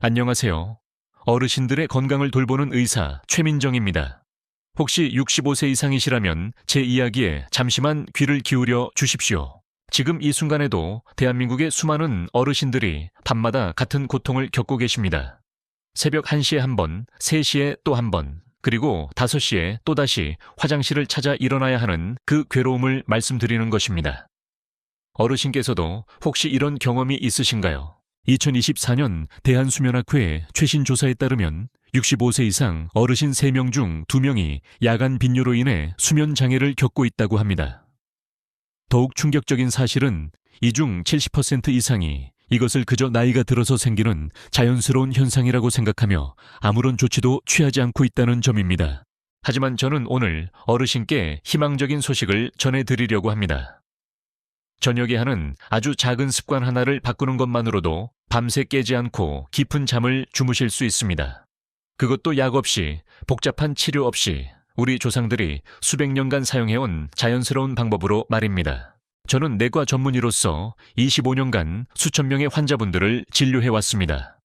안녕하세요. 어르신들의 건강을 돌보는 의사 최민정입니다. 혹시 65세 이상이시라면 제 이야기에 잠시만 귀를 기울여 주십시오. 지금 이 순간에도 대한민국의 수많은 어르신들이 밤마다 같은 고통을 겪고 계십니다. 새벽 1시에 한 번, 3시에 또 한 번, 그리고 5시에 또다시 화장실을 찾아 일어나야 하는 그 괴로움을 말씀드리는 것입니다. 어르신께서도 혹시 이런 경험이 있으신가요? 2024년 대한수면학회 최신 조사에 따르면 65세 이상 어르신 3명 중 2명이 야간 빈뇨로 인해 수면 장애를 겪고 있다고 합니다. 더욱 충격적인 사실은 이 중 70% 이상이 이것을 그저 나이가 들어서 생기는 자연스러운 현상이라고 생각하며 아무런 조치도 취하지 않고 있다는 점입니다. 하지만 저는 오늘 어르신께 희망적인 소식을 전해드리려고 합니다. 저녁에 하는 아주 작은 습관 하나를 바꾸는 것만으로도 밤새 깨지 않고 깊은 잠을 주무실 수 있습니다. 그것도 약 없이, 복잡한 치료 없이 우리 조상들이 수백 년간 사용해온 자연스러운 방법으로 말입니다. 저는 내과 전문의로서 25년간 수천 명의 환자분들을 진료해왔습니다.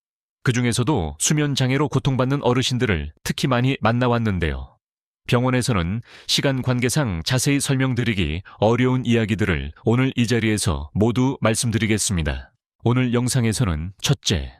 그 중에서도 수면 장애로 고통받는 어르신들을 특히 많이 만나왔는데요. 병원에서는 시간 관계상 자세히 설명드리기 어려운 이야기들을 오늘 이 자리에서 모두 말씀드리겠습니다. 오늘 영상에서는 첫째,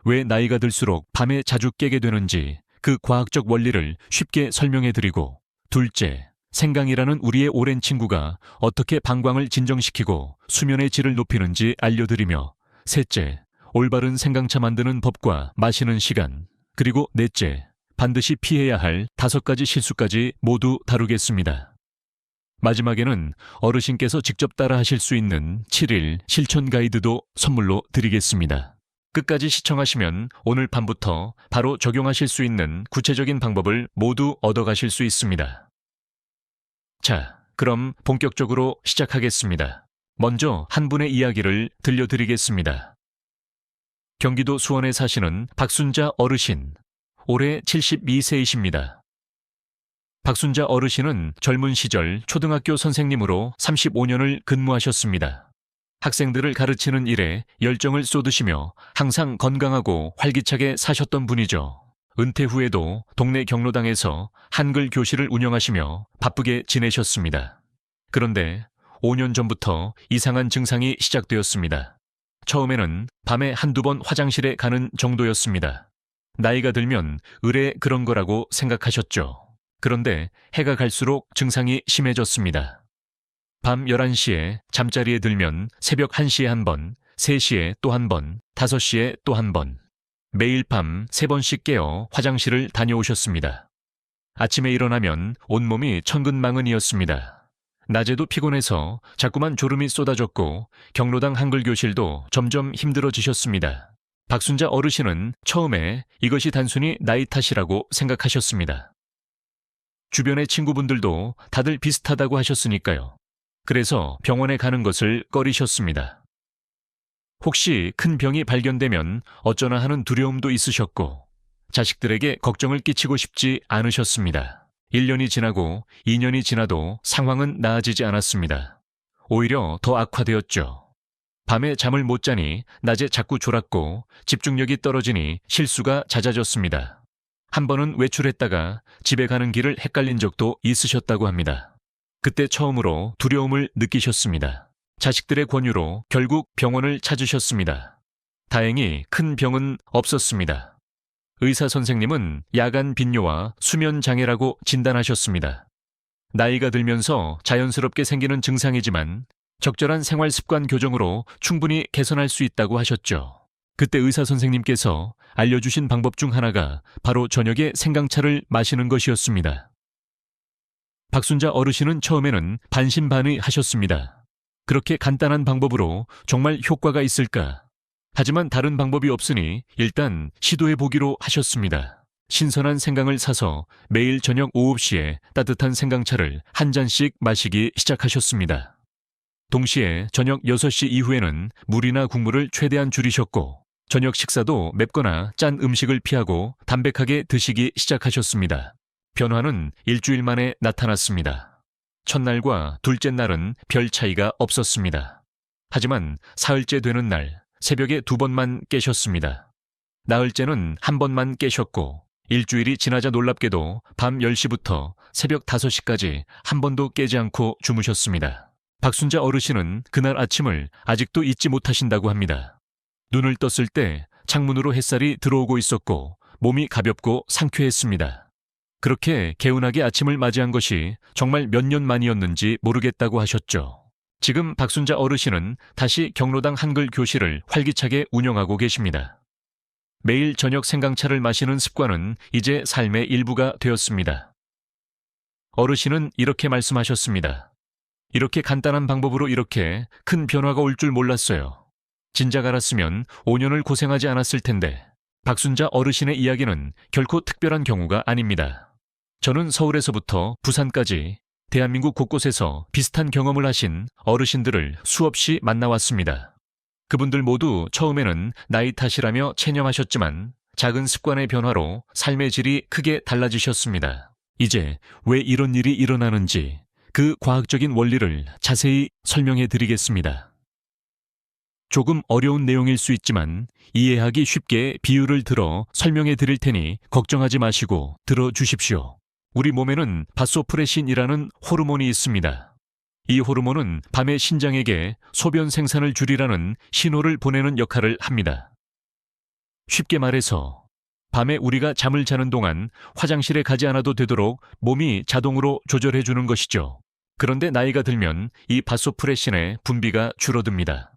왜 나이가 들수록 밤에 자주 깨게 되는지 그 과학적 원리를 쉽게 설명해드리고, 둘째, 생강이라는 우리의 오랜 친구가 어떻게 방광을 진정시키고 수면의 질을 높이는지 알려드리며, 셋째, 올바른 생강차 만드는 법과 마시는 시간, 그리고 넷째, 반드시 피해야 할 5가지 실수까지 모두 다루겠습니다. 마지막에는 어르신께서 직접 따라 하실 수 있는 7일 실천 가이드도 선물로 드리겠습니다. 끝까지 시청하시면 오늘 밤부터 바로 적용하실 수 있는 구체적인 방법을 모두 얻어가실 수 있습니다. 자, 그럼 본격적으로 시작하겠습니다. 먼저 한 분의 이야기를 들려드리겠습니다. 경기도 수원에 사시는 박순자 어르신, 올해 72세이십니다. 박순자 어르신은 젊은 시절 초등학교 선생님으로 35년을 근무하셨습니다. 학생들을 가르치는 일에 열정을 쏟으시며 항상 건강하고 활기차게 사셨던 분이죠. 은퇴 후에도 동네 경로당에서 한글 교실을 운영하시며 바쁘게 지내셨습니다. 그런데 5년 전부터 이상한 증상이 시작되었습니다. 처음에는 밤에 한두 번 화장실에 가는 정도였습니다. 나이가 들면 의례 그런 거라고 생각하셨죠. 그런데 해가 갈수록 증상이 심해졌습니다. 밤 11시에 잠자리에 들면 새벽 1시에 한 번, 3시에 또 한 번, 5시에 또 한 번, 매일 밤 3번씩 깨어 화장실을 다녀오셨습니다. 아침에 일어나면 온몸이 천근만근이었습니다. 낮에도 피곤해서 자꾸만 졸음이 쏟아졌고 경로당 한글 교실도 점점 힘들어지셨습니다. 박순자 어르신은 처음에 이것이 단순히 나이 탓이라고 생각하셨습니다. 주변의 친구분들도 다들 비슷하다고 하셨으니까요. 그래서 병원에 가는 것을 꺼리셨습니다. 혹시 큰 병이 발견되면 어쩌나 하는 두려움도 있으셨고, 자식들에게 걱정을 끼치고 싶지 않으셨습니다. 1년이 지나고 2년이 지나도 상황은 나아지지 않았습니다. 오히려 더 악화되었죠. 밤에 잠을 못 자니 낮에 자꾸 졸았고 집중력이 떨어지니 실수가 잦아졌습니다. 한 번은 외출했다가 집에 가는 길을 헷갈린 적도 있으셨다고 합니다. 그때 처음으로 두려움을 느끼셨습니다. 자식들의 권유로 결국 병원을 찾으셨습니다. 다행히 큰 병은 없었습니다. 의사 선생님은 야간 빈뇨와 수면 장애라고 진단하셨습니다. 나이가 들면서 자연스럽게 생기는 증상이지만 적절한 생활 습관 교정으로 충분히 개선할 수 있다고 하셨죠. 그때 의사 선생님께서 알려주신 방법 중 하나가 바로 저녁에 생강차를 마시는 것이었습니다. 박순자 어르신은 처음에는 반신반의하셨습니다. 그렇게 간단한 방법으로 정말 효과가 있을까? 하지만 다른 방법이 없으니 일단 시도해보기로 하셨습니다. 신선한 생강을 사서 매일 저녁 7시에 따뜻한 생강차를 한 잔씩 마시기 시작하셨습니다. 동시에 저녁 6시 이후에는 물이나 국물을 최대한 줄이셨고, 저녁 식사도 맵거나 짠 음식을 피하고 담백하게 드시기 시작하셨습니다. 변화는 일주일 만에 나타났습니다. 첫날과 둘째 날은 별 차이가 없었습니다. 하지만 사흘째 되는 날 새벽에 2번만 깨셨습니다. 나흘째는 한 번만 깨셨고 일주일이 지나자 놀랍게도 밤 10시부터 새벽 5시까지 한 번도 깨지 않고 주무셨습니다. 박순자 어르신은 그날 아침을 아직도 잊지 못하신다고 합니다. 눈을 떴을 때 창문으로 햇살이 들어오고 있었고 몸이 가볍고 상쾌했습니다. 그렇게 개운하게 아침을 맞이한 것이 정말 몇 년 만이었는지 모르겠다고 하셨죠. 지금 박순자 어르신은 다시 경로당 한글 교실을 활기차게 운영하고 계십니다. 매일 저녁 생강차를 마시는 습관은 이제 삶의 일부가 되었습니다. 어르신은 이렇게 말씀하셨습니다. 이렇게 간단한 방법으로 이렇게 큰 변화가 올 줄 몰랐어요. 진작 알았으면 5년을 고생하지 않았을 텐데. 박순자 어르신의 이야기는 결코 특별한 경우가 아닙니다. 저는 서울에서부터 부산까지 대한민국 곳곳에서 비슷한 경험을 하신 어르신들을 수없이 만나왔습니다. 그분들 모두 처음에는 나이 탓이라며 체념하셨지만 작은 습관의 변화로 삶의 질이 크게 달라지셨습니다. 이제 왜 이런 일이 일어나는지 그 과학적인 원리를 자세히 설명해 드리겠습니다. 조금 어려운 내용일 수 있지만 이해하기 쉽게 비유를 들어 설명해 드릴 테니 걱정하지 마시고 들어주십시오. 우리 몸에는 바소프레신이라는 호르몬이 있습니다. 이 호르몬은 밤에 신장에게 소변 생산을 줄이라는 신호를 보내는 역할을 합니다. 쉽게 말해서 밤에 우리가 잠을 자는 동안 화장실에 가지 않아도 되도록 몸이 자동으로 조절해 주는 것이죠. 그런데 나이가 들면 이 바소프레신의 분비가 줄어듭니다.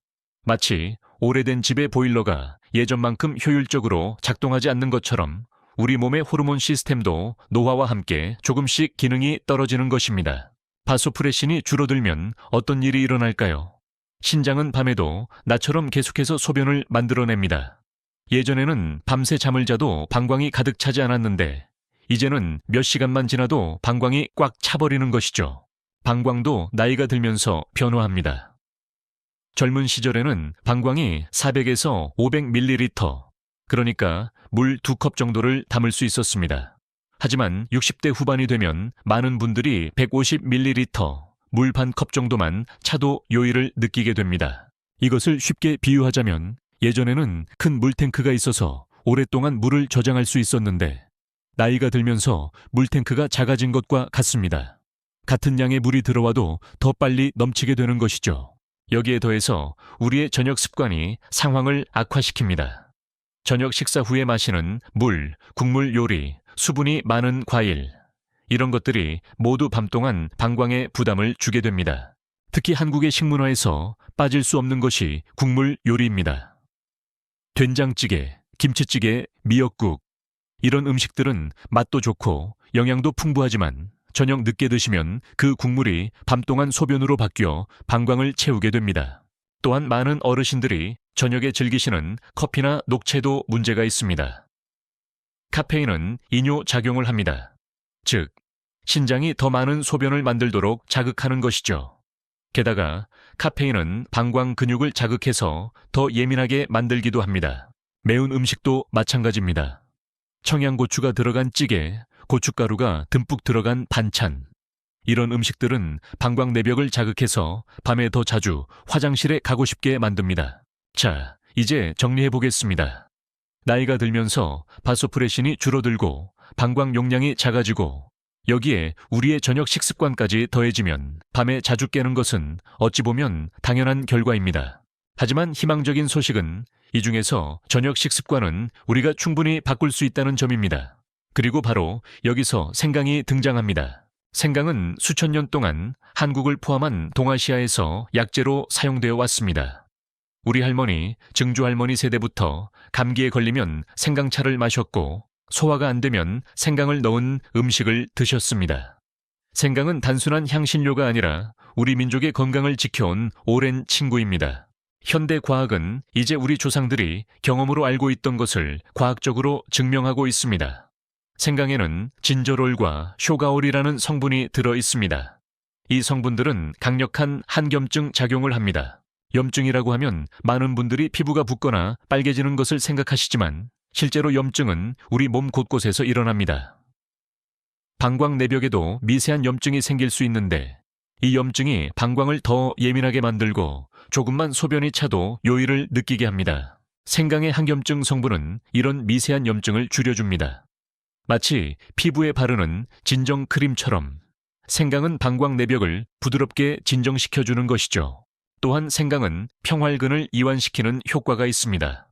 마치 오래된 집의 보일러가 예전만큼 효율적으로 작동하지 않는 것처럼 우리 몸의 호르몬 시스템도 노화와 함께 조금씩 기능이 떨어지는 것입니다. 바소프레신이 줄어들면 어떤 일이 일어날까요? 신장은 밤에도 나처럼 계속해서 소변을 만들어냅니다. 예전에는 밤새 잠을 자도 방광이 가득 차지 않았는데 이제는 몇 시간만 지나도 방광이 꽉 차버리는 것이죠. 방광도 나이가 들면서 변화합니다. 젊은 시절에는 방광이 400에서 500ml, 그러니까 물 2컵 정도를 담을 수 있었습니다. 하지만 60대 후반이 되면 많은 분들이 150ml, 물 반 컵 정도만 차도 요일을 느끼게 됩니다. 이것을 쉽게 비유하자면 예전에는 큰 물탱크가 있어서 오랫동안 물을 저장할 수 있었는데 나이가 들면서 물탱크가 작아진 것과 같습니다. 같은 양의 물이 들어와도 더 빨리 넘치게 되는 것이죠. 여기에 더해서 우리의 저녁 습관이 상황을 악화시킵니다. 저녁 식사 후에 마시는 물, 국물 요리, 수분이 많은 과일, 이런 것들이 모두 밤 동안 방광에 부담을 주게 됩니다. 특히 한국의 식문화에서 빠질 수 없는 것이 국물 요리입니다. 된장찌개, 김치찌개, 미역국, 이런 음식들은 맛도 좋고 영양도 풍부하지만 저녁 늦게 드시면 그 국물이 밤 동안 소변으로 바뀌어 방광을 채우게 됩니다. 또한 많은 어르신들이 저녁에 즐기시는 커피나 녹차도 문제가 있습니다. 카페인은 이뇨작용을 합니다. 즉, 신장이 더 많은 소변을 만들도록 자극하는 것이죠. 게다가 카페인은 방광 근육을 자극해서 더 예민하게 만들기도 합니다. 매운 음식도 마찬가지입니다. 청양고추가 들어간 찌개, 고춧가루가 듬뿍 들어간 반찬, 이런 음식들은 방광 내벽을 자극해서 밤에 더 자주 화장실에 가고 싶게 만듭니다. 자, 이제 정리해 보겠습니다. 나이가 들면서 바소프레신이 줄어들고 방광 용량이 작아지고 여기에 우리의 저녁 식습관까지 더해지면 밤에 자주 깨는 것은 어찌 보면 당연한 결과입니다. 하지만 희망적인 소식은 이 중에서 저녁 식습관은 우리가 충분히 바꿀 수 있다는 점입니다. 그리고 바로 여기서 생강이 등장합니다. 생강은 수천 년 동안 한국을 포함한 동아시아에서 약재로 사용되어 왔습니다. 우리 할머니, 증조할머니 세대부터 감기에 걸리면 생강차를 마셨고 소화가 안 되면 생강을 넣은 음식을 드셨습니다. 생강은 단순한 향신료가 아니라 우리 민족의 건강을 지켜온 오랜 친구입니다. 현대 과학은 이제 우리 조상들이 경험으로 알고 있던 것을 과학적으로 증명하고 있습니다. 생강에는 진저롤과 쇼가올이라는 성분이 들어 있습니다. 이 성분들은 강력한 항염증 작용을 합니다. 염증이라고 하면 많은 분들이 피부가 붓거나 빨개지는 것을 생각하시지만 실제로 염증은 우리 몸 곳곳에서 일어납니다. 방광 내벽에도 미세한 염증이 생길 수 있는데 이 염증이 방광을 더 예민하게 만들고 조금만 소변이 차도 요일을 느끼게 합니다. 생강의 항염증 성분은 이런 미세한 염증을 줄여줍니다. 마치 피부에 바르는 진정 크림처럼 생강은 방광 내벽을 부드럽게 진정시켜주는 것이죠. 또한 생강은 평활근을 이완시키는 효과가 있습니다.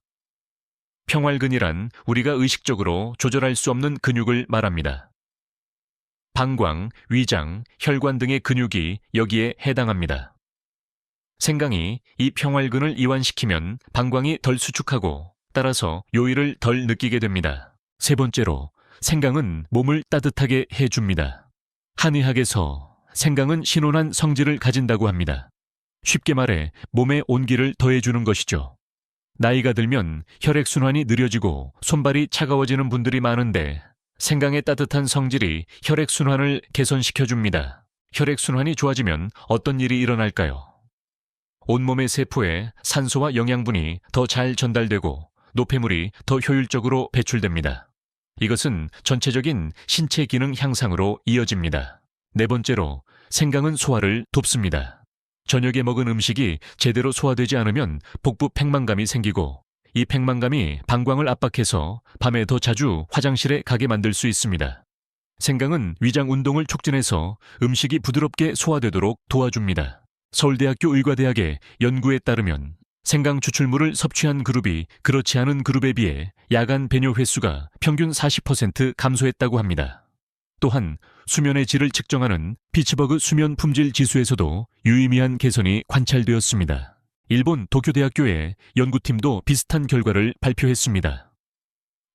평활근이란 우리가 의식적으로 조절할 수 없는 근육을 말합니다. 방광, 위장, 혈관 등의 근육이 여기에 해당합니다. 생강이 이 평활근을 이완시키면 방광이 덜 수축하고 따라서 요일을 덜 느끼게 됩니다. 세 번째로 생강은 몸을 따뜻하게 해줍니다. 한의학에서 생강은 신원한 성질을 가진다고 합니다. 쉽게 말해 몸에 온기를 더해주는 것이죠. 나이가 들면 혈액순환이 느려지고 손발이 차가워지는 분들이 많은데 생강의 따뜻한 성질이 혈액순환을 개선시켜줍니다. 혈액순환이 좋아지면 어떤 일이 일어날까요? 온몸의 세포에 산소와 영양분이 더 잘 전달되고 노폐물이 더 효율적으로 배출됩니다. 이것은 전체적인 신체 기능 향상으로 이어집니다. 네 번째로 생강은 소화를 돕습니다. 저녁에 먹은 음식이 제대로 소화되지 않으면 복부 팽만감이 생기고 이 팽만감이 방광을 압박해서 밤에 더 자주 화장실에 가게 만들 수 있습니다. 생강은 위장 운동을 촉진해서 음식이 부드럽게 소화되도록 도와줍니다. 서울대학교 의과대학의 연구에 따르면 생강 추출물을 섭취한 그룹이 그렇지 않은 그룹에 비해 야간 배뇨 횟수가 평균 40% 감소했다고 합니다. 또한 수면의 질을 측정하는 피츠버그 수면 품질 지수에서도 유의미한 개선이 관찰되었습니다. 일본 도쿄대학교의 연구팀도 비슷한 결과를 발표했습니다.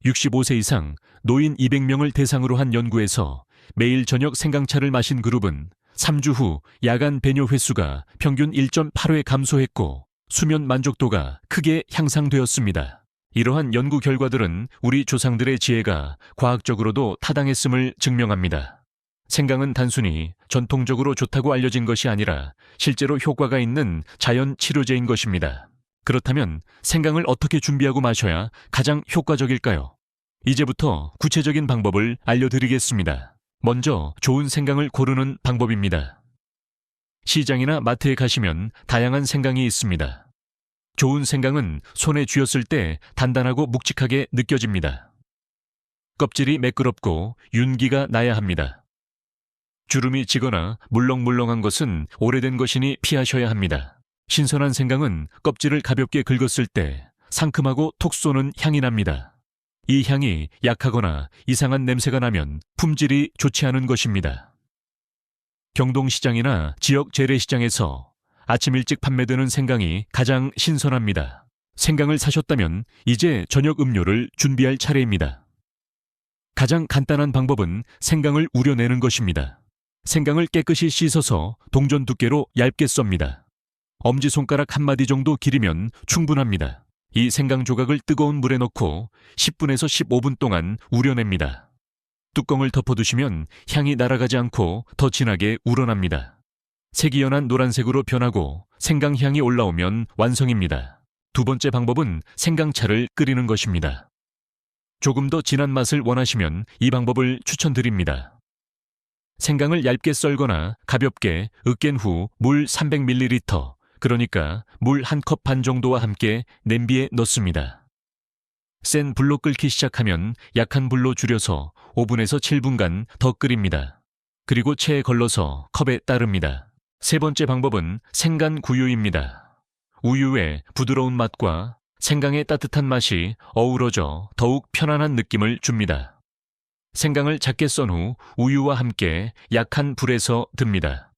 65세 이상 노인 200명을 대상으로 한 연구에서 매일 저녁 생강차를 마신 그룹은 3주 후 야간 배뇨 횟수가 평균 1.8회 감소했고 수면 만족도가 크게 향상되었습니다. 이러한 연구 결과들은 우리 조상들의 지혜가 과학적으로도 타당했음을 증명합니다. 생강은 단순히 전통적으로 좋다고 알려진 것이 아니라 실제로 효과가 있는 자연 치료제인 것입니다. 그렇다면 생강을 어떻게 준비하고 마셔야 가장 효과적일까요? 이제부터 구체적인 방법을 알려드리겠습니다. 먼저 좋은 생강을 고르는 방법입니다. 시장이나 마트에 가시면 다양한 생강이 있습니다. 좋은 생강은 손에 쥐었을 때 단단하고 묵직하게 느껴집니다. 껍질이 매끄럽고 윤기가 나야 합니다. 주름이 지거나 물렁물렁한 것은 오래된 것이니 피하셔야 합니다. 신선한 생강은 껍질을 가볍게 긁었을 때 상큼하고 톡 쏘는 향이 납니다. 이 향이 약하거나 이상한 냄새가 나면 품질이 좋지 않은 것입니다. 경동시장이나 지역 재래시장에서 아침 일찍 판매되는 생강이 가장 신선합니다. 생강을 사셨다면 이제 저녁 음료를 준비할 차례입니다. 가장 간단한 방법은 생강을 우려내는 것입니다. 생강을 깨끗이 씻어서 동전 두께로 얇게 썹니다. 엄지손가락 한마디 정도 길이면 충분합니다. 이 생강 조각을 뜨거운 물에 넣고 10분에서 15분 동안 우려냅니다. 뚜껑을 덮어두시면 향이 날아가지 않고 더 진하게 우러납니다. 색이 연한 노란색으로 변하고 생강향이 올라오면 완성입니다. 두 번째 방법은 생강차를 끓이는 것입니다. 조금 더 진한 맛을 원하시면 이 방법을 추천드립니다. 생강을 얇게 썰거나 가볍게 으깬 후 물 300ml, 그러니까 물 1컵 반 정도와 함께 냄비에 넣습니다. 센 불로 끓기 시작하면 약한 불로 줄여서 5분에서 7분간 더 끓입니다. 그리고 체에 걸러서 컵에 따릅니다. 세 번째 방법은 생간 구유입니다. 우유의 부드러운 맛과 생강의 따뜻한 맛이 어우러져 더욱 편안한 느낌을 줍니다. 생강을 작게 썬 후 우유와 함께 약한 불에서 듭니다.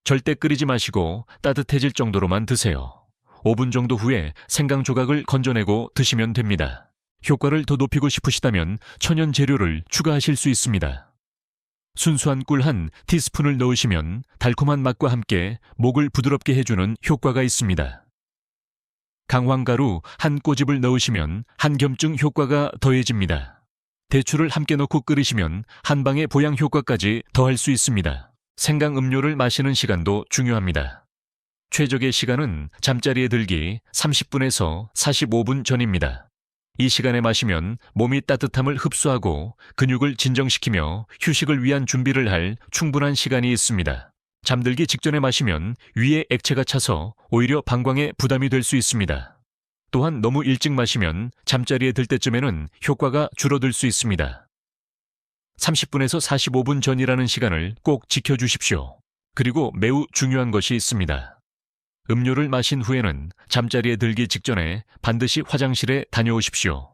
절대 끓이지 마시고 따뜻해질 정도로만 드세요. 5분 정도 후에 생강 조각을 건져내고 드시면 됩니다. 효과를 더 높이고 싶으시다면 천연 재료를 추가하실 수 있습니다. 순수한 꿀 한 티스푼을 넣으시면 달콤한 맛과 함께 목을 부드럽게 해주는 효과가 있습니다. 강황가루 한 꼬집을 넣으시면 한겸증 효과가 더해집니다. 대추를 함께 넣고 끓이시면 한방의 보양 효과까지 더할 수 있습니다. 생강 음료를 마시는 시간도 중요합니다. 최적의 시간은 잠자리에 들기 30분에서 45분 전입니다. 이 시간에 마시면 몸이 따뜻함을 흡수하고 근육을 진정시키며 휴식을 위한 준비를 할 충분한 시간이 있습니다. 잠들기 직전에 마시면 위에 액체가 차서 오히려 방광에 부담이 될 수 있습니다. 또한 너무 일찍 마시면 잠자리에 들 때쯤에는 효과가 줄어들 수 있습니다. 30분에서 45분 전이라는 시간을 꼭 지켜주십시오. 그리고 매우 중요한 것이 있습니다. 음료를 마신 후에는 잠자리에 들기 직전에 반드시 화장실에 다녀오십시오.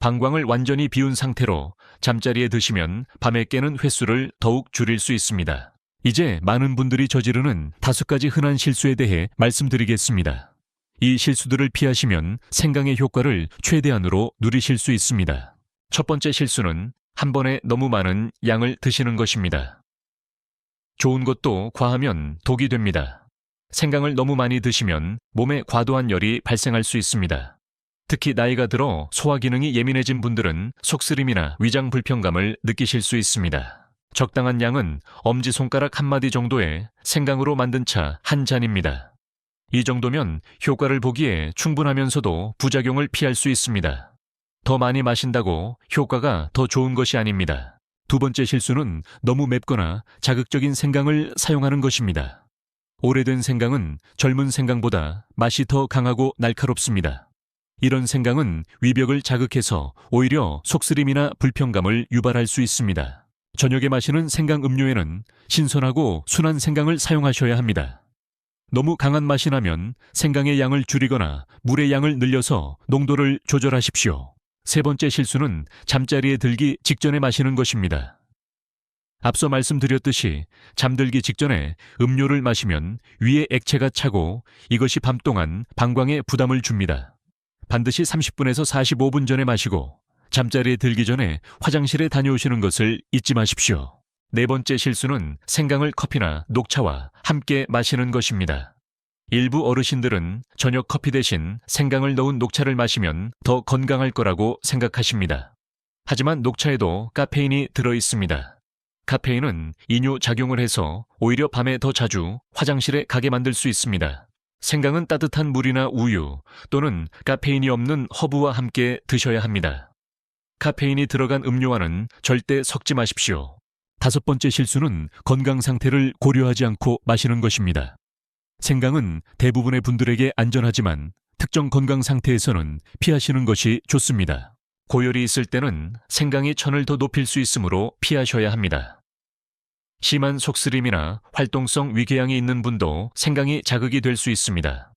방광을 완전히 비운 상태로 잠자리에 드시면 밤에 깨는 횟수를 더욱 줄일 수 있습니다. 이제 많은 분들이 저지르는 5가지 흔한 실수에 대해 말씀드리겠습니다. 이 실수들을 피하시면 생강의 효과를 최대한으로 누리실 수 있습니다. 첫 번째 실수는 한 번에 너무 많은 양을 드시는 것입니다. 좋은 것도 과하면 독이 됩니다. 생강을 너무 많이 드시면 몸에 과도한 열이 발생할 수 있습니다. 특히 나이가 들어 소화 기능이 예민해진 분들은 속쓰림이나 위장 불편감을 느끼실 수 있습니다. 적당한 양은 엄지손가락 1마디 정도의 생강으로 만든 차 1잔입니다. 이 정도면 효과를 보기에 충분하면서도 부작용을 피할 수 있습니다. 더 많이 마신다고 효과가 더 좋은 것이 아닙니다. 두 번째 실수는 너무 맵거나 자극적인 생강을 사용하는 것입니다. 오래된 생강은 젊은 생강보다 맛이 더 강하고 날카롭습니다. 이런 생강은 위벽을 자극해서 오히려 속쓰림이나 불편감을 유발할 수 있습니다. 저녁에 마시는 생강 음료에는 신선하고 순한 생강을 사용하셔야 합니다. 너무 강한 맛이 나면 생강의 양을 줄이거나 물의 양을 늘려서 농도를 조절하십시오. 세 번째 실수는 잠자리에 들기 직전에 마시는 것입니다. 앞서 말씀드렸듯이 잠들기 직전에 음료를 마시면 위에 액체가 차고 이것이 밤 동안 방광에 부담을 줍니다. 반드시 30분에서 45분 전에 마시고 잠자리에 들기 전에 화장실에 다녀오시는 것을 잊지 마십시오. 네 번째 실수는 생강을 커피나 녹차와 함께 마시는 것입니다. 일부 어르신들은 저녁 커피 대신 생강을 넣은 녹차를 마시면 더 건강할 거라고 생각하십니다. 하지만 녹차에도 카페인이 들어 있습니다. 카페인은 이뇨 작용을 해서 오히려 밤에 더 자주 화장실에 가게 만들 수 있습니다. 생강은 따뜻한 물이나 우유 또는 카페인이 없는 허브와 함께 드셔야 합니다. 카페인이 들어간 음료와는 절대 섞지 마십시오. 다섯 번째 실수는 건강 상태를 고려하지 않고 마시는 것입니다. 생강은 대부분의 분들에게 안전하지만 특정 건강 상태에서는 피하시는 것이 좋습니다. 고열이 있을 때는 생강이 천을 더 높일 수 있으므로 피하셔야 합니다. 심한 속쓰림이나 활동성 위궤양이 있는 분도 생강이 자극이 될 수 있습니다.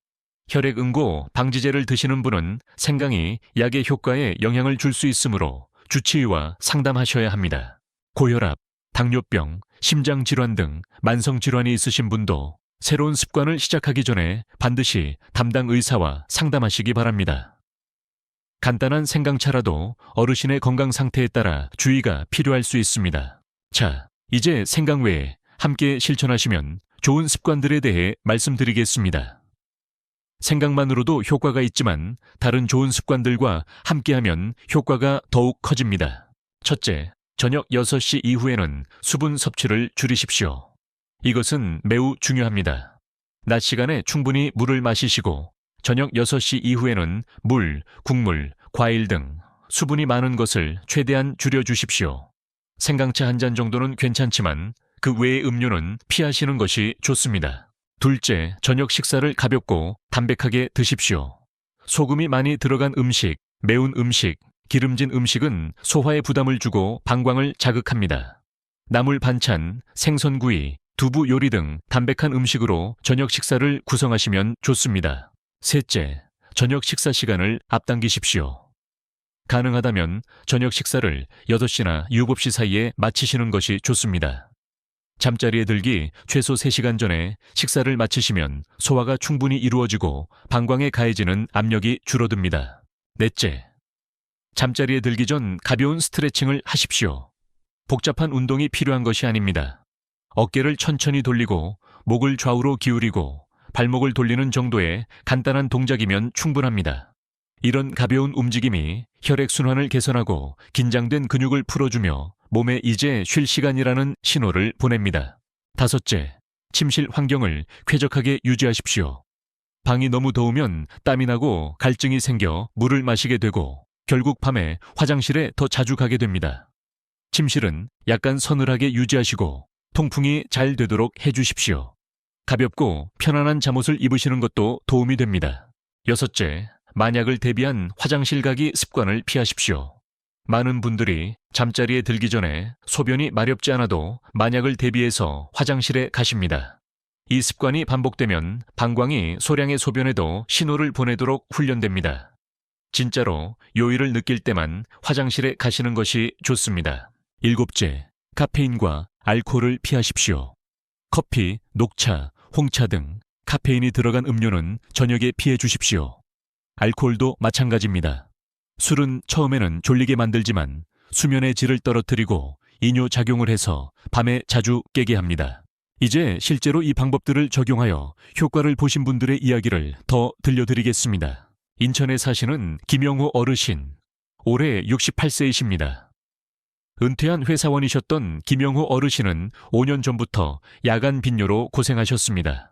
혈액응고 방지제를 드시는 분은 생강이 약의 효과에 영향을 줄 수 있으므로 주치의와 상담하셔야 합니다. 고혈압, 당뇨병, 심장질환 등 만성질환이 있으신 분도 새로운 습관을 시작하기 전에 반드시 담당 의사와 상담하시기 바랍니다. 간단한 생강차라도 어르신의 건강 상태에 따라 주의가 필요할 수 있습니다. 자, 이제 생강 외에 함께 실천하시면 좋은 습관들에 대해 말씀드리겠습니다. 생강만으로도 효과가 있지만 다른 좋은 습관들과 함께하면 효과가 더욱 커집니다. 첫째, 저녁 6시 이후에는 수분 섭취를 줄이십시오. 이것은 매우 중요합니다. 낮 시간에 충분히 물을 마시시고 저녁 6시 이후에는 물, 국물, 과일 등 수분이 많은 것을 최대한 줄여주십시오. 생강차 1잔 정도는 괜찮지만 그 외의 음료는 피하시는 것이 좋습니다. 둘째, 저녁 식사를 가볍고 담백하게 드십시오. 소금이 많이 들어간 음식, 매운 음식, 기름진 음식은 소화에 부담을 주고 방광을 자극합니다. 나물 반찬, 생선구이, 두부 요리 등 담백한 음식으로 저녁 식사를 구성하시면 좋습니다. 셋째, 저녁 식사 시간을 앞당기십시오. 가능하다면 저녁 식사를 8시나 7시 사이에 마치시는 것이 좋습니다. 잠자리에 들기 최소 3시간 전에 식사를 마치시면 소화가 충분히 이루어지고 방광에 가해지는 압력이 줄어듭니다. 넷째, 잠자리에 들기 전 가벼운 스트레칭을 하십시오. 복잡한 운동이 필요한 것이 아닙니다. 어깨를 천천히 돌리고 목을 좌우로 기울이고 발목을 돌리는 정도의 간단한 동작이면 충분합니다. 이런 가벼운 움직임이 혈액순환을 개선하고 긴장된 근육을 풀어주며 몸에 이제 쉴 시간이라는 신호를 보냅니다. 다섯째, 침실 환경을 쾌적하게 유지하십시오. 방이 너무 더우면 땀이 나고 갈증이 생겨 물을 마시게 되고 결국 밤에 화장실에 더 자주 가게 됩니다. 침실은 약간 서늘하게 유지하시고 통풍이 잘 되도록 해주십시오. 가볍고 편안한 잠옷을 입으시는 것도 도움이 됩니다. 여섯째, 만약을 대비한 화장실 가기 습관을 피하십시오. 많은 분들이 잠자리에 들기 전에 소변이 마렵지 않아도 만약을 대비해서 화장실에 가십니다. 이 습관이 반복되면 방광이 소량의 소변에도 신호를 보내도록 훈련됩니다. 진짜로 요일을 느낄 때만 화장실에 가시는 것이 좋습니다. 7째, 카페인과 알코올을 피하십시오. 커피, 녹차, 홍차 등 카페인이 들어간 음료는 저녁에 피해 주십시오. 알코올도 마찬가지입니다. 술은 처음에는 졸리게 만들지만 수면의 질을 떨어뜨리고 이뇨작용을 해서 밤에 자주 깨게 합니다. 이제 실제로 이 방법들을 적용하여 효과를 보신 분들의 이야기를 더 들려드리겠습니다. 인천에 사시는 김영호 어르신, 올해 68세이십니다. 은퇴한 회사원이셨던 김영호 어르신은 5년 전부터 야간 빈뇨로 고생하셨습니다.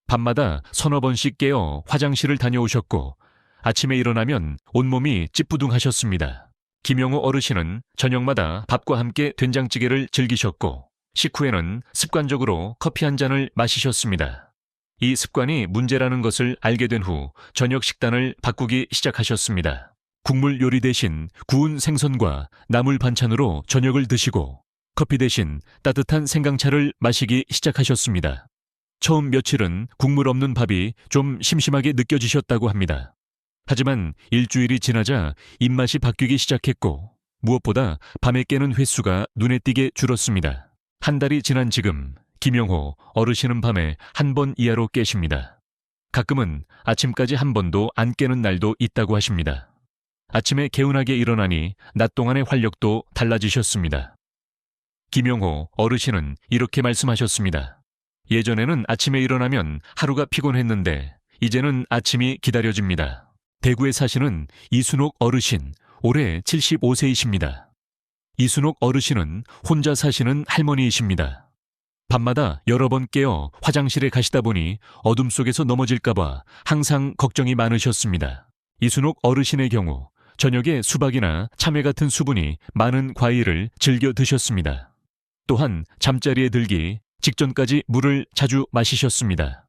밤마다 서너 번씩 깨어 화장실을 다녀오셨고 아침에 일어나면 온몸이 찌뿌둥하셨습니다. 김영호 어르신은 저녁마다 밥과 함께 된장찌개를 즐기셨고 식후에는 습관적으로 커피 한 잔을 마시셨습니다. 이 습관이 문제라는 것을 알게 된 후 저녁 식단을 바꾸기 시작하셨습니다. 국물 요리 대신 구운 생선과 나물 반찬으로 저녁을 드시고 커피 대신 따뜻한 생강차를 마시기 시작하셨습니다. 처음 며칠은 국물 없는 밥이 좀 심심하게 느껴지셨다고 합니다. 하지만 일주일이 지나자 입맛이 바뀌기 시작했고 무엇보다 밤에 깨는 횟수가 눈에 띄게 줄었습니다. 한 달이 지난 지금 김영호 어르신은 밤에 한 번 이하로 깨십니다. 가끔은 아침까지 한 번도 안 깨는 날도 있다고 하십니다. 아침에 개운하게 일어나니 낮 동안의 활력도 달라지셨습니다. 김영호 어르신은 이렇게 말씀하셨습니다. 예전에는 아침에 일어나면 하루가 피곤했는데 이제는 아침이 기다려집니다. 대구에 사시는 이순옥 어르신, 올해 75세이십니다. 이순옥 어르신은 혼자 사시는 할머니이십니다. 밤마다 여러 번 깨어 화장실에 가시다 보니 어둠 속에서 넘어질까봐 항상 걱정이 많으셨습니다. 이순옥 어르신의 경우 저녁에 수박이나 참외 같은 수분이 많은 과일을 즐겨 드셨습니다. 또한 잠자리에 들기 직전까지 물을 자주 마시셨습니다.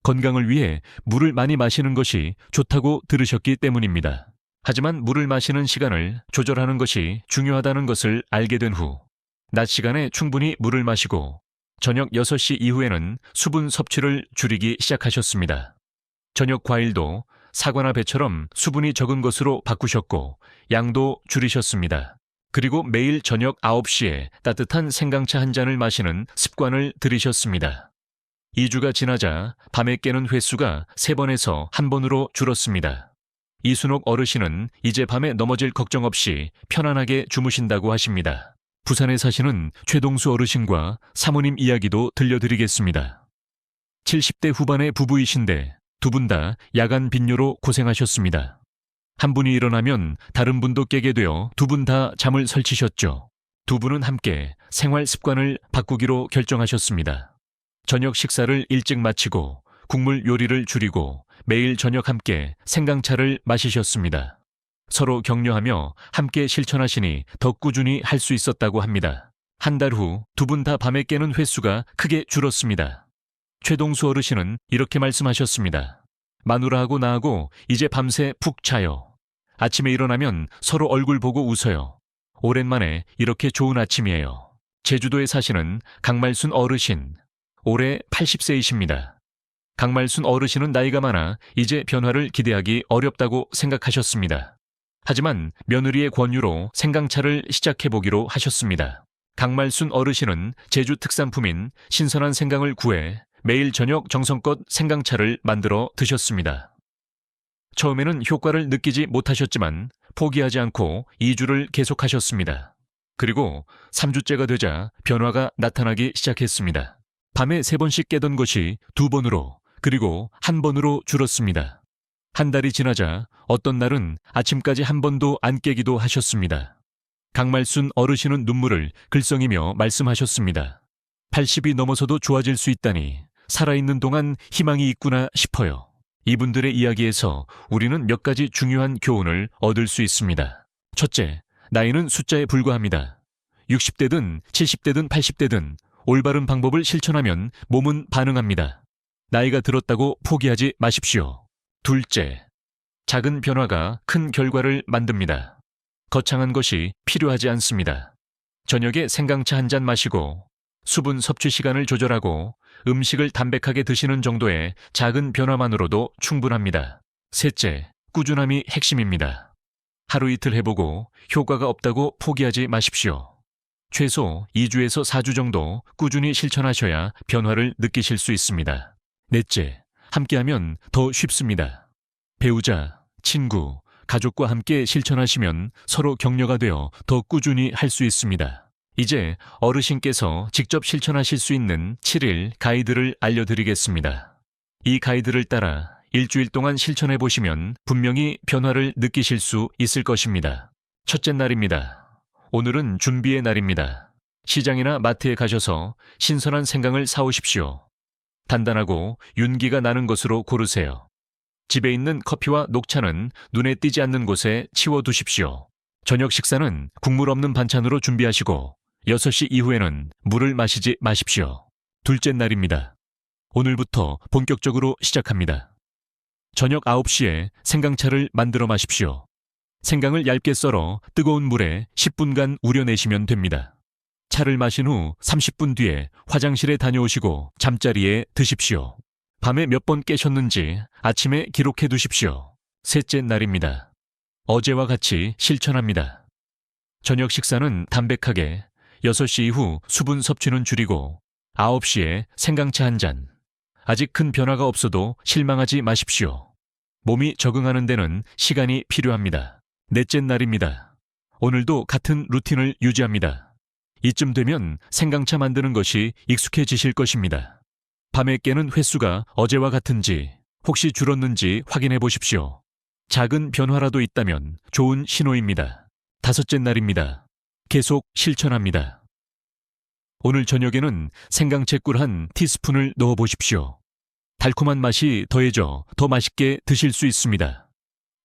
건강을 위해 물을 많이 마시는 것이 좋다고 들으셨기 때문입니다. 하지만 물을 마시는 시간을 조절하는 것이 중요하다는 것을 알게 된 후 낮 시간에 충분히 물을 마시고 저녁 6시 이후에는 수분 섭취를 줄이기 시작하셨습니다. 저녁 과일도 사과나 배처럼 수분이 적은 것으로 바꾸셨고 양도 줄이셨습니다. 그리고 매일 저녁 9시에 따뜻한 생강차 한 잔을 마시는 습관을 들이셨습니다. 2주가 지나자 밤에 깨는 횟수가 3번에서 1번으로 줄었습니다. 이순옥 어르신은 이제 밤에 넘어질 걱정 없이 편안하게 주무신다고 하십니다. 부산에 사시는 최동수 어르신과 사모님 이야기도 들려드리겠습니다. 70대 후반의 부부이신데 두 분 다 야간 빈뇨로 고생하셨습니다. 한 분이 일어나면 다른 분도 깨게 되어 두 분 다 잠을 설치셨죠. 두 분은 함께 생활 습관을 바꾸기로 결정하셨습니다. 저녁 식사를 일찍 마치고 국물 요리를 줄이고 매일 저녁 함께 생강차를 마시셨습니다. 서로 격려하며 함께 실천하시니 더 꾸준히 할 수 있었다고 합니다. 한 달 후 두 분 다 밤에 깨는 횟수가 크게 줄었습니다. 최동수 어르신은 이렇게 말씀하셨습니다. 마누라하고 나하고 이제 밤새 푹 자요. 아침에 일어나면 서로 얼굴 보고 웃어요. 오랜만에 이렇게 좋은 아침이에요. 제주도에 사시는 강말순 어르신, 올해 80세이십니다. 강말순 어르신은 나이가 많아 이제 변화를 기대하기 어렵다고 생각하셨습니다. 하지만 며느리의 권유로 생강차를 시작해보기로 하셨습니다. 강말순 어르신은 제주 특산품인 신선한 생강을 구해 매일 저녁 정성껏 생강차를 만들어 드셨습니다. 처음에는 효과를 느끼지 못하셨지만 포기하지 않고 2주를 계속하셨습니다. 그리고 3주째가 되자 변화가 나타나기 시작했습니다. 밤에 3번씩 깨던 것이 2번으로 그리고 1번으로 줄었습니다. 한 달이 지나자 어떤 날은 아침까지 한 번도 안 깨기도 하셨습니다. 강말순 어르신은 눈물을 글썽이며 말씀하셨습니다. 80이 넘어서도 좋아질 수 있다니 살아있는 동안 희망이 있구나 싶어요. 이분들의 이야기에서 우리는 몇 가지 중요한 교훈을 얻을 수 있습니다. 첫째, 나이는 숫자에 불과합니다. 60대든 70대든 80대든 올바른 방법을 실천하면 몸은 반응합니다. 나이가 들었다고 포기하지 마십시오. 둘째, 작은 변화가 큰 결과를 만듭니다. 거창한 것이 필요하지 않습니다. 저녁에 생강차 한 잔 마시고 수분 섭취 시간을 조절하고 음식을 담백하게 드시는 정도의 작은 변화만으로도 충분합니다. 셋째, 꾸준함이 핵심입니다. 하루 이틀 해보고 효과가 없다고 포기하지 마십시오. 최소 2주에서 4주 정도 꾸준히 실천하셔야 변화를 느끼실 수 있습니다. 넷째, 함께하면 더 쉽습니다. 배우자, 친구, 가족과 함께 실천하시면 서로 격려가 되어 더 꾸준히 할 수 있습니다. 이제 어르신께서 직접 실천하실 수 있는 7일 가이드를 알려드리겠습니다. 이 가이드를 따라 일주일 동안 실천해 보시면 분명히 변화를 느끼실 수 있을 것입니다. 첫째 날입니다. 오늘은 준비의 날입니다. 시장이나 마트에 가셔서 신선한 생강을 사오십시오. 단단하고 윤기가 나는 것으로 고르세요. 집에 있는 커피와 녹차는 눈에 띄지 않는 곳에 치워두십시오. 저녁 식사는 국물 없는 반찬으로 준비하시고 6시 이후에는 물을 마시지 마십시오. 둘째 날입니다. 오늘부터 본격적으로 시작합니다. 저녁 9시에 생강차를 만들어 마십시오. 생강을 얇게 썰어 뜨거운 물에 10분간 우려내시면 됩니다. 차를 마신 후 30분 뒤에 화장실에 다녀오시고 잠자리에 드십시오. 밤에 몇 번 깨셨는지 아침에 기록해 두십시오. 셋째 날입니다. 어제와 같이 실천합니다. 저녁 식사는 담백하게 6시 이후 수분 섭취는 줄이고 9시에 생강차 한 잔. 아직 큰 변화가 없어도 실망하지 마십시오. 몸이 적응하는 데는 시간이 필요합니다. 넷째 날입니다. 오늘도 같은 루틴을 유지합니다. 이쯤 되면 생강차 만드는 것이 익숙해지실 것입니다. 밤에 깨는 횟수가 어제와 같은지 혹시 줄었는지 확인해 보십시오. 작은 변화라도 있다면 좋은 신호입니다. 다섯째 날입니다. 계속 실천합니다. 오늘 저녁에는 생강채꿀 한 티스푼을 넣어 보십시오. 달콤한 맛이 더해져 더 맛있게 드실 수 있습니다.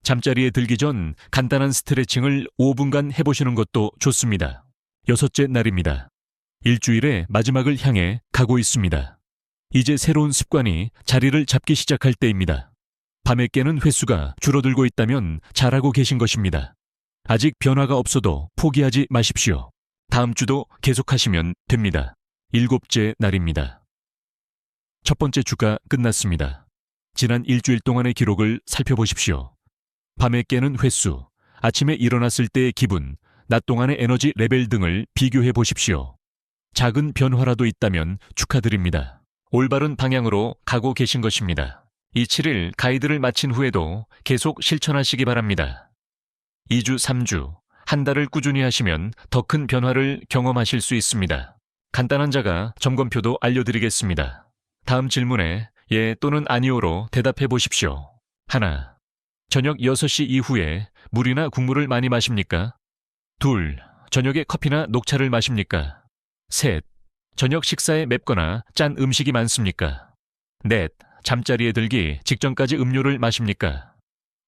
잠자리에 들기 전 간단한 스트레칭을 5분간 해보시는 것도 좋습니다. 여섯째 날입니다. 일주일의 마지막을 향해 가고 있습니다. 이제 새로운 습관이 자리를 잡기 시작할 때입니다. 밤에 깨는 횟수가 줄어들고 있다면 잘하고 계신 것입니다. 아직 변화가 없어도 포기하지 마십시오. 다음 주도 계속하시면 됩니다. 일곱째 날입니다. 첫 번째 주가 끝났습니다. 지난 일주일 동안의 기록을 살펴보십시오. 밤에 깨는 횟수, 아침에 일어났을 때의 기분, 낮 동안의 에너지 레벨 등을 비교해 보십시오. 작은 변화라도 있다면 축하드립니다. 올바른 방향으로 가고 계신 것입니다. 이 7일 가이드를 마친 후에도 계속 실천하시기 바랍니다. 2주, 3주, 한 달을 꾸준히 하시면 더 큰 변화를 경험하실 수 있습니다. 간단한 자가 점검표도 알려드리겠습니다. 다음 질문에 예 또는 아니오로 대답해 보십시오. 하나, 저녁 6시 이후에 물이나 국물을 많이 마십니까? 둘, 저녁에 커피나 녹차를 마십니까? 셋, 저녁 식사에 맵거나 짠 음식이 많습니까? 넷, 잠자리에 들기 직전까지 음료를 마십니까?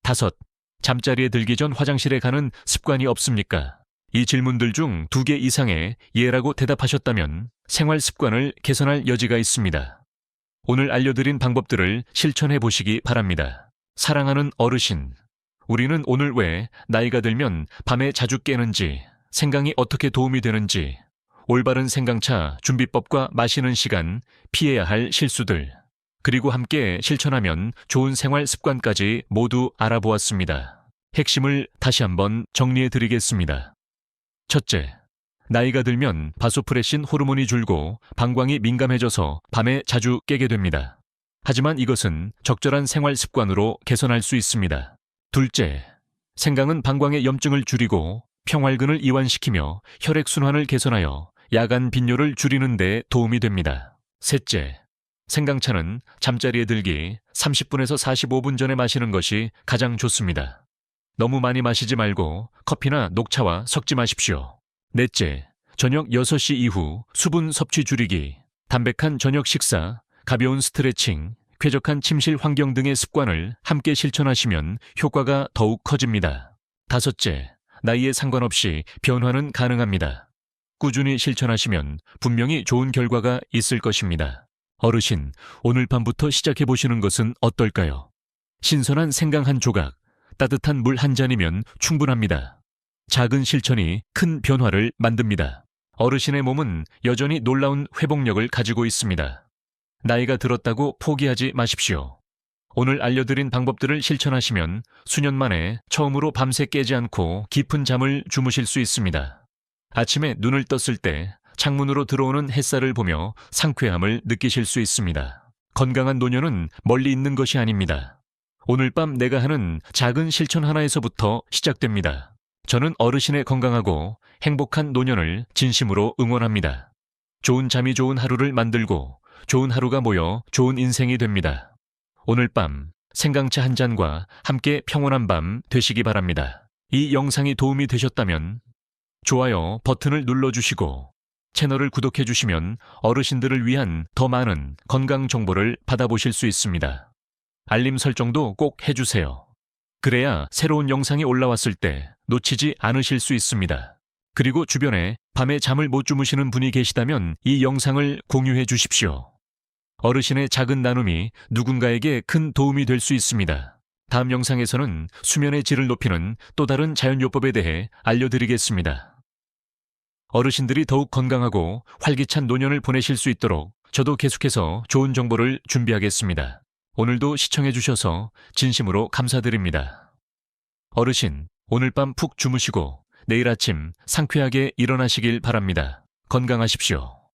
다섯, 잠자리에 들기 전 화장실에 가는 습관이 없습니까? 이 질문들 중 2개 이상의 예라고 대답하셨다면 생활 습관을 개선할 여지가 있습니다. 오늘 알려드린 방법들을 실천해 보시기 바랍니다. 사랑하는 어르신, 우리는 오늘 왜 나이가 들면 밤에 자주 깨는지, 생강이 어떻게 도움이 되는지, 올바른 생강차 준비법과 마시는 시간, 피해야 할 실수들, 그리고 함께 실천하면 좋은 생활 습관까지 모두 알아보았습니다. 핵심을 다시 한번 정리해 드리겠습니다. 첫째, 나이가 들면 바소프레신 호르몬이 줄고 방광이 민감해져서 밤에 자주 깨게 됩니다. 하지만 이것은 적절한 생활 습관으로 개선할 수 있습니다. 둘째, 생강은 방광의 염증을 줄이고 평활근을 이완시키며 혈액순환을 개선하여 야간 빈뇨를 줄이는 데 도움이 됩니다. 셋째, 생강차는 잠자리에 들기 30분에서 45분 전에 마시는 것이 가장 좋습니다. 너무 많이 마시지 말고 커피나 녹차와 섞지 마십시오. 넷째, 저녁 6시 이후 수분 섭취 줄이기, 담백한 저녁 식사, 가벼운 스트레칭, 쾌적한 침실 환경 등의 습관을 함께 실천하시면 효과가 더욱 커집니다. 다섯째, 나이에 상관없이 변화는 가능합니다. 꾸준히 실천하시면 분명히 좋은 결과가 있을 것입니다. 어르신, 오늘 밤부터 시작해보시는 것은 어떨까요? 신선한 생강 한 조각, 따뜻한 물 한 잔이면 충분합니다. 작은 실천이 큰 변화를 만듭니다. 어르신의 몸은 여전히 놀라운 회복력을 가지고 있습니다. 나이가 들었다고 포기하지 마십시오. 오늘 알려드린 방법들을 실천하시면 수년 만에 처음으로 밤새 깨지 않고 깊은 잠을 주무실 수 있습니다. 아침에 눈을 떴을 때 창문으로 들어오는 햇살을 보며 상쾌함을 느끼실 수 있습니다. 건강한 노년은 멀리 있는 것이 아닙니다. 오늘 밤 내가 하는 작은 실천 하나에서부터 시작됩니다. 저는 어르신의 건강하고 행복한 노년을 진심으로 응원합니다. 좋은 잠이 좋은 하루를 만들고 좋은 하루가 모여 좋은 인생이 됩니다. 오늘 밤 생강차 한 잔과 함께 평온한 밤 되시기 바랍니다. 이 영상이 도움이 되셨다면 좋아요 버튼을 눌러주시고 채널을 구독해 주시면 어르신들을 위한 더 많은 건강 정보를 받아보실 수 있습니다. 알림 설정도 꼭 해주세요. 그래야 새로운 영상이 올라왔을 때 놓치지 않으실 수 있습니다. 그리고 주변에 밤에 잠을 못 주무시는 분이 계시다면 이 영상을 공유해 주십시오. 어르신의 작은 나눔이 누군가에게 큰 도움이 될 수 있습니다. 다음 영상에서는 수면의 질을 높이는 또 다른 자연요법에 대해 알려드리겠습니다. 어르신들이 더욱 건강하고 활기찬 노년을 보내실 수 있도록 저도 계속해서 좋은 정보를 준비하겠습니다. 오늘도 시청해주셔서 진심으로 감사드립니다. 어르신, 오늘 밤 푹 주무시고 내일 아침 상쾌하게 일어나시길 바랍니다. 건강하십시오.